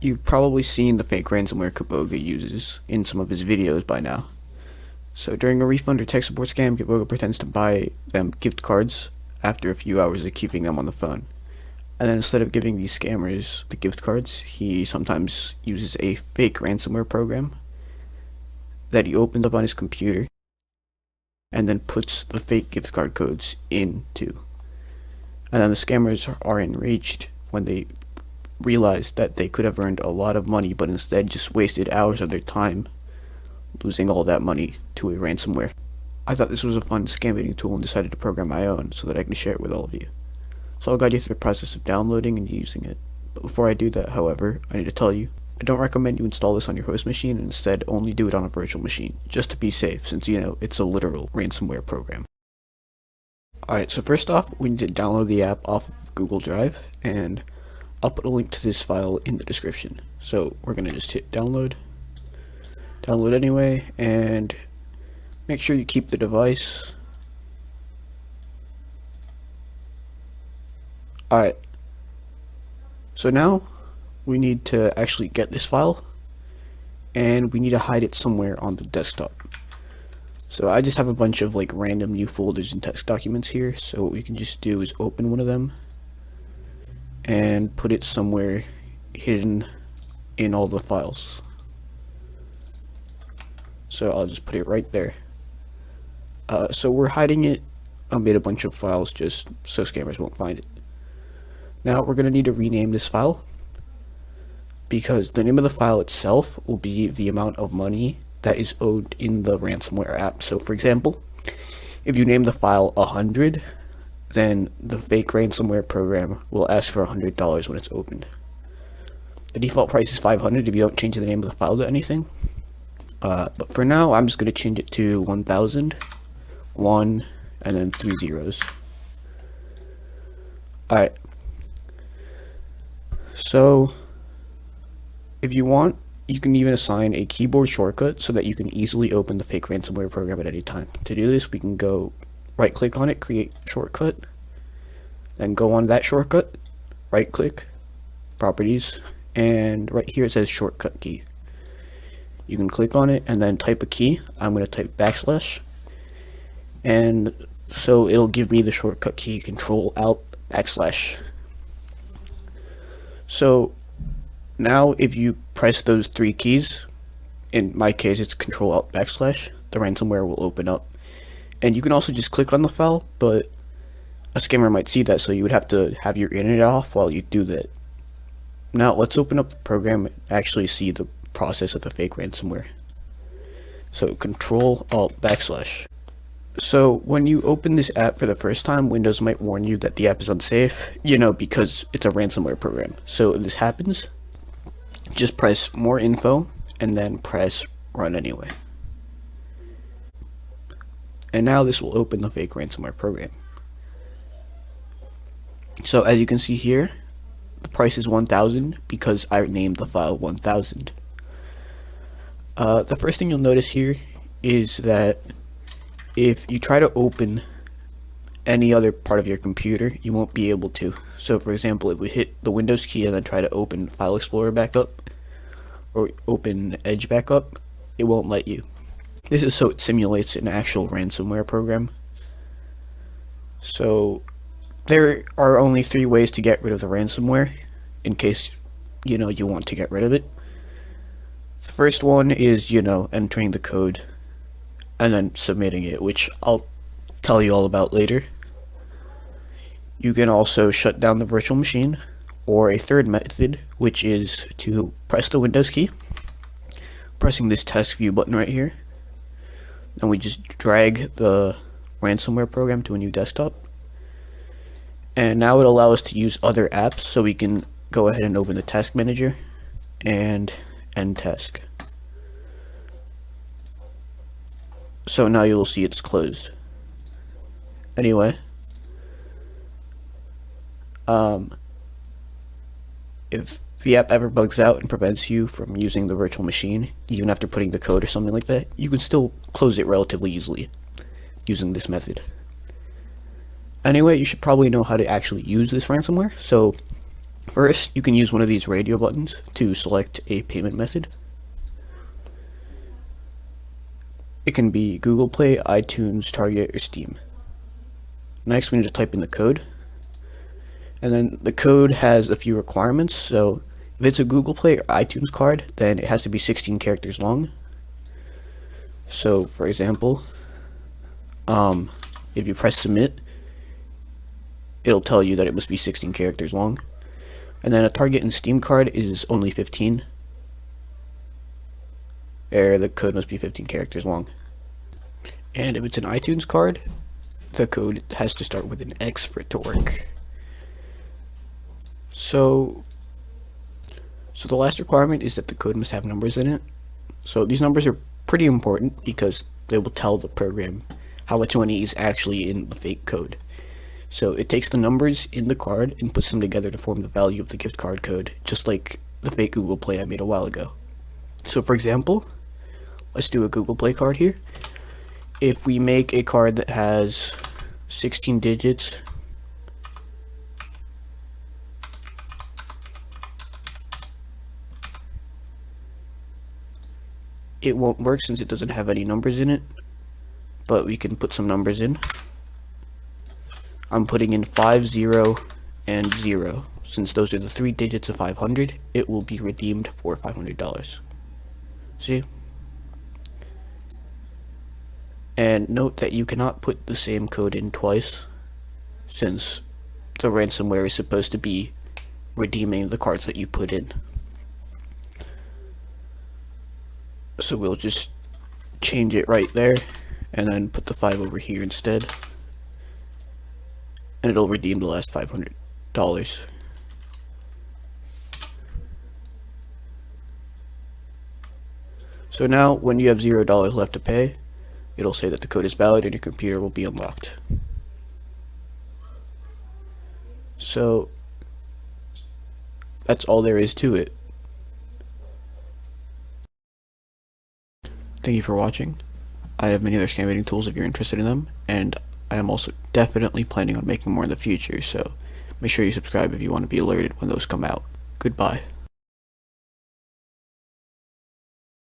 You've probably seen the fake ransomware Kitboga uses in some of his videos by now. So during a refund or tech support scam, Kitboga pretends to buy them gift cards after a few hours of keeping them on the phone. And then instead of giving these scammers the gift cards, he sometimes uses a fake ransomware program that he opens up on his computer and then puts the fake gift card codes into. And then the scammers are enraged when they realize that they could have earned a lot of money, but instead just wasted hours of their time losing all that money to a ransomware. I thought this was a fun scam baiting tool and decided to program my own so that I can share it with all of you. So I'll guide you through the process of downloading and using it. But before I do that, however, I need to tell you, I don't recommend you install this on your host machine and instead only do it on a virtual machine, just to be safe, since it's a literal ransomware program. Alright, so first off, we need to download the app off of Google Drive, and I'll put a link to this file in the description. So we're going to just hit download anyway, and make sure you keep the device. Alright, so now we need to actually get this file, and we need to hide it somewhere on the desktop. So I just have a bunch of random new folders and text documents here, so what we can just do is open one of them and put it somewhere hidden in all the files. So I'll just put it right there. So we're hiding it amid a bunch of files just so scammers won't find it. Now we're going to need to rename this file, because the name of the file itself will be the amount of money that is owed in the ransomware app. So for example, if you name the file 100, then the fake ransomware program will ask for $100 when it's opened. The default price is 500 if you don't change the name of the file to anything. But for now, I'm just going to change it to 1000, 1, and then 3 zeros. Alright. So, if you want, you can even assign a keyboard shortcut so that you can easily open the fake ransomware program at any time. To do this, we can go right click on it, create shortcut, then go on that shortcut, right click, properties, and right here it says shortcut key. You can click on it and then type a key. I'm going to type \, and so it'll give me the shortcut key Control-Alt-\. So now if you press those 3 keys, in my case it's Control-Alt-\, the ransomware will open up. And you can also just click on the file, but a scammer might see that, so you would have to have your internet off while you do that. Now let's open up the program and actually see the process of the fake ransomware. So Control-Alt-\. So when you open this app for the first time, Windows might warn you that the app is unsafe, because it's a ransomware program. So if this happens, just press more info and then press run anyway. And now this will open the fake ransomware program. So as you can see here, the price is 1000 because I named the file 1000. The first thing you'll notice here is that if you try to open any other part of your computer, you won't be able to. So for example, if we hit the Windows key and then try to open File Explorer back up, or open Edge back up, it won't let you. This is so it simulates an actual ransomware program. So there are only 3 ways to get rid of the ransomware, in case you want to get rid of it. The first one is entering the code and then submitting it, which I'll tell you all about later. You can also shut down the virtual machine, or a third method, which is to press the Windows key, pressing this task view button right here, and we just drag the ransomware program to a new desktop. And now it'll allow us to use other apps, so we can go ahead and open the task manager and end task. So now you'll see it's closed. Anyway, if the app ever bugs out and prevents you from using the virtual machine, even after putting the code or something like that, you can still close it relatively easily using this method. Anyway, you should probably know how to actually use this ransomware. So First, you can use one of these radio buttons to select a payment method. It can be Google Play, iTunes, Target, or Steam. Next, we need to type in the code. And then the code has a few requirements. So if it's a Google Play or iTunes card, then it has to be 16 characters long. So for example, if you press submit, it'll tell you that it must be 16 characters long. And then a Target and Steam card is only 15. The code must be 15 characters long. And if it's an iTunes card, the code has to start with an X for it to work. So the last requirement is that the code must have numbers in it. So these numbers are pretty important because they will tell the program how much money is actually in the fake code. So it takes the numbers in the card and puts them together to form the value of the gift card code, just like the fake Google Play I made a while ago. So for example, let's do a Google Play card here. If we make a card that has 16 digits, it won't work since it doesn't have any numbers in it, but we can put some numbers in. I'm putting in 5, 0, and 0. Since those are the 3 digits of 500, it will be redeemed for $500. See? And note that you cannot put the same code in twice, since the ransomware is supposed to be redeeming the cards that you put in. So we'll just change it right there, and then put the 5 over here instead. And it'll redeem the last $500. So now, when you have $0 left to pay, it'll say that the code is valid and your computer will be unlocked. So that's all there is to it. Thank you for watching. I have many other scam baiting tools if you're interested in them, and I am also definitely planning on making more in the future, so make sure you subscribe if you want to be alerted when those come out. Goodbye.